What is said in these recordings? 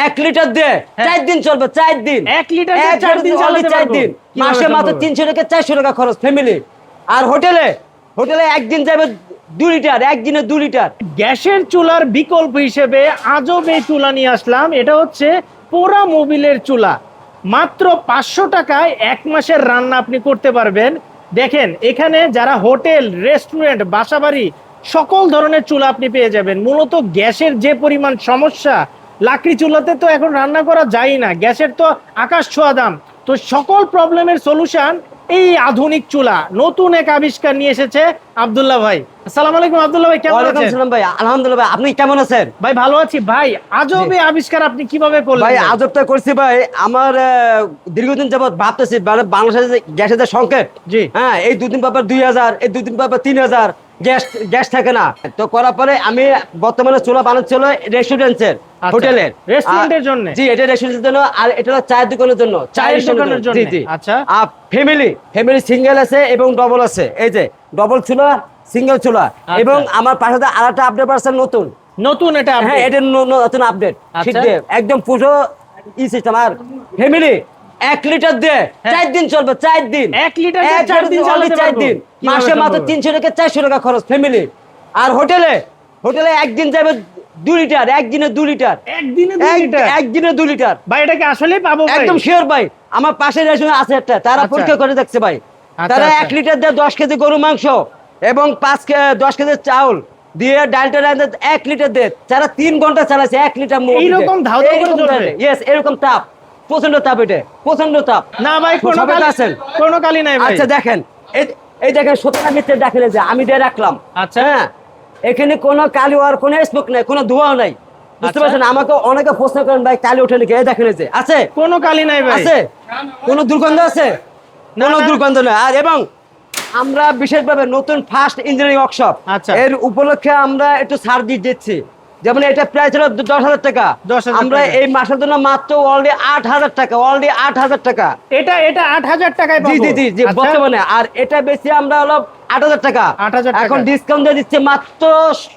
1 litre দিয়ে 4 দিন চলবে, 4 দিন। 1 লিটার দিয়ে 4 দিন চালাতে 4 পারবো। দিন, কিভাবে মাসে মাত্র সম্ভব? 300 টাকা 400 টাকা খরচ ফ্যামিলি। আর হোটেলে একদিন যাবে 2 লিটার, একদিনে 2 লিটার। গ্যাসের চুলার বিকল্প হিসেবে আজব এই চুলা নিয়ে আসলাম। এটা হচ্ছে পোড়া মোবিলের চুলা। মাত্র 500 টাকায় 1 মাসের রান্না আপনি করতে পারবেন। দেখেন এখানে যারা হোটেল, রেস্টুরেন্ট, বাসাবাড়ি সকল ধরনের চুলা আপনি পেয়ে যাবেন। মূলত গ্যাসের যে পরিমাণ সমস্যা, লাকড়ি চুলাতে তো এখন রান্না করা যায় না, গ্যাসের তো আকাশ ছোঁয়া দাম। তো সকল প্রবলেমের সলিউশন এই আধুনিক চুলা। নতুন এক আবিষ্কার নিয়ে এসেছে আব্দুল্লাহ ভাই। আসসালামু আলাইকুম আব্দুল্লাহ ভাই, কেমন ওয়ালাইকুম আছেন? আসসালাম ভাই, আলহামদুলিল্লাহ ভাই, আপনি কেমন আছেন? ভাই ভালো আছি ভাই। আজব এই আবিষ্কার আপনি কিভাবে করলেন ভাই আজবটা করছি ভাই, আমার দীর্ঘদিন যাবত ভাবতেছি মানে বাংলাদেশে যে গ্যাসের যে সংকট, জি। হ্যাঁ, এই দুদিন পর 2000, এই দুদিন পর 3000 গ্যাস থাকে না। তো করার পরে আমি বর্তমানে চুলা বানাচ্ছিল রেস্টুরেন্টের, আচ্ছা, হোটেলের, রেস্টুরেন্টের জন্য? জি, এটা রেস্টুরেন্টের জন্য, আর এটা হলো চায়ের দোকানের জন্য, চায়ের দোকানের জন্য? জি জি। আচ্ছা। আর ফ্যামিলি সিঙ্গেল আছে এবং ডবল আছে। এই যে ডবল চুলা, সিঙ্গেল চুলা, আচ্ছা। এবং আমার পাশে আরেকটা আপডেট পাচ্ছেন নতুন। নতুন এটা হ্যাঁ, আপডেট? এটা নতুন আপডেট, আচ্ছা। একদম পুরো সিস্টেম। আর ফ্যামিলি 1 লিটার দিয়ে 4 দিন চলবে, 4 দিন। 1 লিটার দিয়ে 4 দিন চালাতে 4 পারবো? দিন, কিভাবে মাসে মাত্র সম্ভব? 300 টাকা 400 টাকা খরচ ফ্যামিলি। আর হোটেলে একদিন যাবে 2 লিটার, একদিনে 2 লিটার। একদিনে 2 লিটার? একদিনে 2 লিটার ভাই এটা কি আসলেই পাবো ভাই? একদম শিওর ভাই। আমার পাশে রেস্টুরেন্ট আছে একটা, তারা আচ্ছা। পরীক্ষা করে দেখছে ভাই। আচ্ছা, তারা আচ্ছা। 1 লিটার দিয়ে 10 কেজি গরু মাংস এবং 10 কেজি চাউল দিয়ে ডালটা 1 লিটার দিয়ে তারা 3 ঘন্টা চালাচ্ছে 1 লিটার মোট। এইরকম ধাউ ধাউ করে জ্বলবে? ইয়েস, এরকম তাপ, প্রচন্ড তাপ, এটা প্রচন্ড তাপ। না ভাই, কোনো সবাই কালি আছেন? কোনো কালি নাই ভাই। আচ্ছা দেখেন, এই দেখেন 17 মিটার দেখেন, যে আমি দিয়ে রাখলাম। আচ্ছা। হ্যাঁ, এখানে কোনো কালি আর কোনো স্মোক নাই, কোনো ধোঁয়াও নাই। বুঝতে আচ্ছা। পারছেন? আমাকে অনেকে প্রশ্ন করেন ভাই কালি ওঠে নাকি, এই দেখেন, এই যে আছে, কোনো কালি নাই ভাই? আছে। কোনো দুর্গন্ধ আছে? না, কোনো না। দুর্গন্ধ নেই। আর এবং আমরা বিশেষভাবে নতুন ফার্স্ট ইঞ্জিনিয়ারিং ওয়ার্কশপ, আচ্ছা। এর উপলক্ষে আমরা একটু সার্ভিস দিচ্ছি। যেমন এটা প্রায় ছিল 10,000 টাকা, 10,000 আমরা টাকা। এই মাসের জন্য মাত্র অলরেডি 8,000 টাকা, অলরেডি 8,000 টাকা। এটা 8,000 টাকায় জি পাবো? জি জি জি, আচ্ছা। বর্তমানে। আর এটা বেশি আমরা হলো 8,000 টাকা, 8,000 টাকা। এখন ডিসকাউন্ট দিয়ে দিচ্ছে মাত্র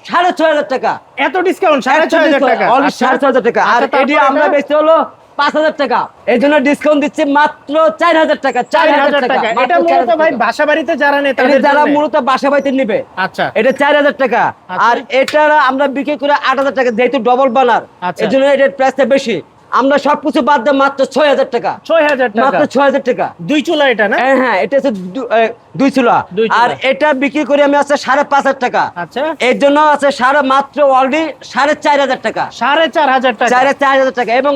6,500 টাকা। এত ডিসকাউন্ট? 6,500 টাকা? অলরেডি 6,500 টাকা। আর আচ্ছা, এটি তারপর আমরা এটা? বেশি হলো 5,000 টাকা, এই জন্য ডিসকাউন্ট দিচ্ছে মাত্র 4,000 টাকা। 4,000 টাকা। এটা মূলত ভাই বাসা বাড়িতে যারা নেয় এটা তাদের যারা জন্যে? মূলত বাসা বাড়িতে নিবে, আচ্ছা। এটা 4,000 টাকা। আচ্ছা। আর এটা আমরা বিক্রি করে 8,000 টাকা, যেহেতু ডবল বানার, আচ্ছা। এই জন্য এটার প্রাইসটা বেশি। আমরা সবকিছু বাদ দিয়ে মাত্র 6,000 টাকা, 6,000 টাকা? মাত্র 6,000 টাকা। 2 চুলা এটা না? হ্যাঁ, এটা হচ্ছে 2 চুলা। দুই চুলা। আর এটা বিক্রি করি আমি আছে 5,500 টাকা। আচ্ছা। এর জন্য আছে মাত্র অলরেডি 4,500 টাকা, 4,500 টাকা? 4,500 টাকা। এবং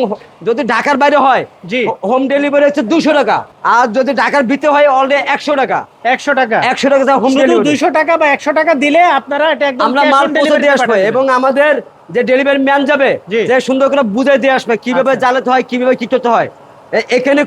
যদি ঢাকার বাইরে হয়, জি। হোম ডেলিভারি হচ্ছে 200 টাকা। আর যদি ঢাকার ভিতরে হয় অলরেডি 100 টাকা। 100 টাকা? 100 টাকা হোম শুধু ডেলিভারি। 200 টাকা বা 100 টাকা দিলে আপনারা এটা একদম আমরা cash মাল on পৌঁছে delivery দিয়ে আসবো, পাঠিয়ে এবং দেবেন। আমাদের যে ডেলিভারি ম্যান যাবে, জি। যে সুন্দর করে বুঝাই দিয়ে আসবে কিভাবে আচ্ছা। জ্বালাতে হয়, কিভাবে কি করতে হয়। এখানে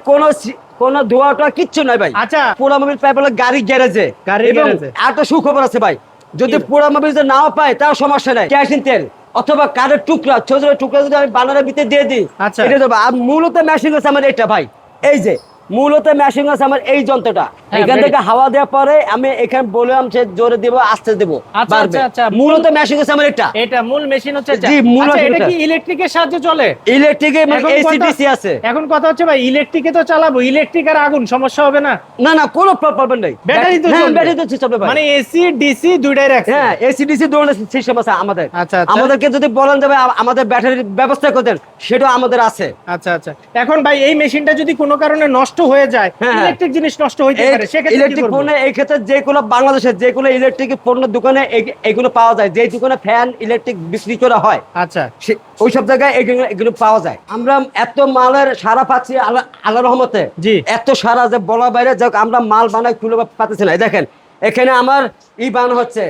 কোনো ধোয়াটা কিচ্ছু নাই ভাই। আচ্ছা। পোড়া মোবিল পাই বলে গাড়ি গ্যারেজে। গাড়ির এবং গ্যারেজে। একটা সুখবর আছে ভাই, যদি কি? পোড়া মোবিল যদি নাও পায় তাও সমস্যা নাই, কেরোসিন তেল অথবা কাঠের টুকরা, ছোট ছোট টুকরা যদি আমি বানানোর ভিতরে দিয়ে দিই, আচ্ছা। এটা দেবো। আর মূলত মেশিন আছে আমার এটা ভাই, এই যে মূলত মেশিন আছে আমার এই যন্ত্রটা। হ্যাঁ, এখান very- থেকে হাওয়া দেওয়ার পরে আমি এখানে বললাম সে জোরে দিব, আস্তে দেবো, আচ্ছা, বাড়বে। আচ্ছা, আচ্ছা। মূলত মেশিন আছে আমার এটা। এটা মূল মেশিন হচ্ছে এটা? জি, মূল আচ্ছা, মেশিন এটা এটা। কি ইলেকট্রিকের সাহায্যে চলে? ইলেকট্রিকে এখন এসিডিসি কথা- আছে। এখন কথা হচ্ছে ভাই, ইলেকট্রিকে তো চালাবো, ইলেকট্রিক আর আগুন সমস্যা হবে না? না না, কোনো প্রবলেম নেই। ব্যাটারি তো হ্যাঁ, চলবে? ব্যাটারি তো চলবে ভাই। মানে এসি ডিসি দুইটাই রাখছে? হ্যাঁ, এসিডিসি ধরনের সিস্টেম আছে আমাদের। আচ্ছা, আচ্ছা। আমাদেরকে যদি বলেন যাবে আমাদের ব্যাটারির ব্যবস্থা করে দেন, সেটাও আমাদের আছে। আচ্ছা আচ্ছা। এখন ভাই এই মেশিনটা যদি কোনো কারণে নষ্ট হয়ে যায়, হ্যাঁ, হ্যাঁ। ইলেকট্রিক জিনিস নষ্ট হইতে পারে, সেক্ষেত্রে কি ইলেকট্রিক করব? পণ্য এই ক্ষেত্রে যে কোনো বাংলাদেশের যে কোনো ইলেকট্রিক পণ্য দোকানে এগুলো পাওয়া যায়। যে দোকানে ফ্যান ইলেকট্রিক বিক্রি করা হয়, আচ্ছা। ওই সব জায়গায় এগুলো পাওয়া যায়। আমরা এত মালের সারা পাচ্ছি আল্লাহ রহমতে। জি। এত সারা যে বলার বাইরে, যাক আমরা মাল বানাই খুলে পাচ্ছি না। এই দেখেন, এখানে আমার বানানো হচ্ছে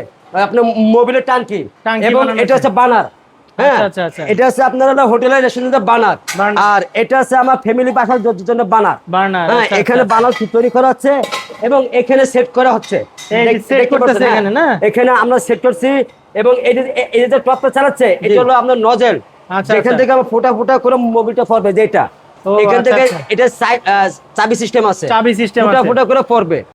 আপনার মোবিলের টাঙ্কি, টাঙ্কি এবং বানানো এটা হচ্ছে হচ্ছে। বানার। হ্যাঁ, আচ্ছা, আচ্ছা। এটা হচ্ছে আপনার হোটেলের রেস্টুরেন্টের বানার। বার্নার। আর এটা হচ্ছে আমার ফ্যামিলি বাসার জন্য বানার। বার্নার, হ্যাঁ, আচ্ছা, এখানে আচ্ছা। বানার তৈরি করা হচ্ছে এবং এখানে সেট করা হচ্ছে। এই যে set দেখতে করতেছে পাচ্ছেন, এখানে, না? এখানে আমরা সেট করছি। এবং এই যে টপটা চালাচ্ছে, এটা হলো আপনার নজেল, আচ্ছা, যেখান আচ্ছা। থেকে আমার ফোটা ফোটা করে মোবিলটা পড়বে, যেটা ও, এখান আচ্ছা, থেকে আচ্ছা। এটা চাবি সিস্টেম আছে, চাবি system ফোটা আছে। ফোটা করে পড়বে।